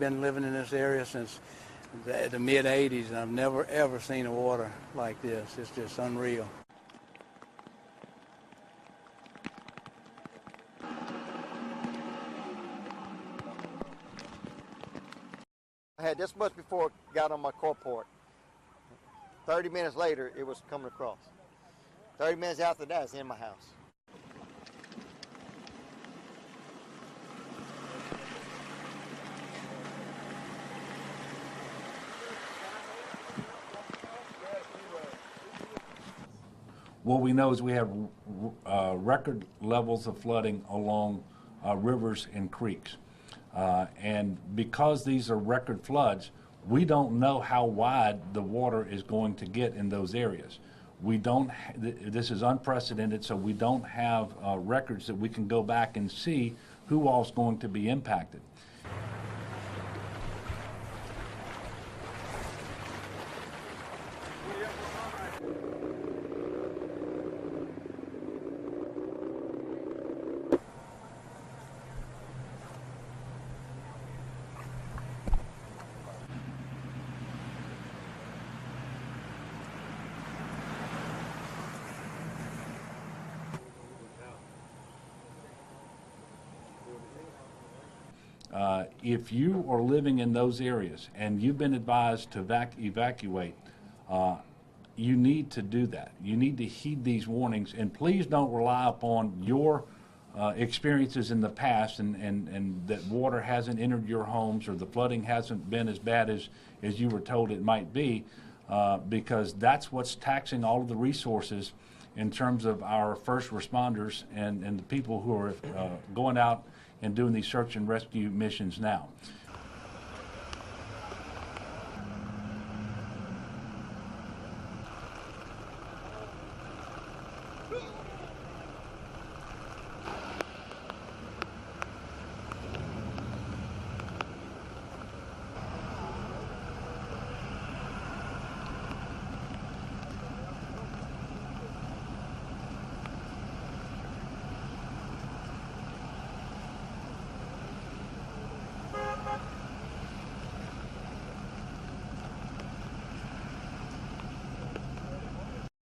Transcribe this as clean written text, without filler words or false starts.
been living in this area since the mid-'80s, and I've never, ever seen the water like this. It's just unreal. I had this much before it got on my carport. 30 minutes later, it was coming across. 30 minutes after that, it's in my house. What we know is we have record levels of flooding along rivers and creeks. And because these are record floods, we don't know how wide the water is going to get in those areas. We don't, this is unprecedented, so we don't have records that we can go back and see who all is going to be impacted. If you are living in those areas and you've been advised to evacuate, you need to do that. You need to heed these warnings, and please don't rely upon your experiences in the past and that water hasn't entered your homes or the flooding hasn't been as bad as you were told it might be, because that's what's taxing all of the resources in terms of our first responders and the people who are going out and doing these search and rescue missions now.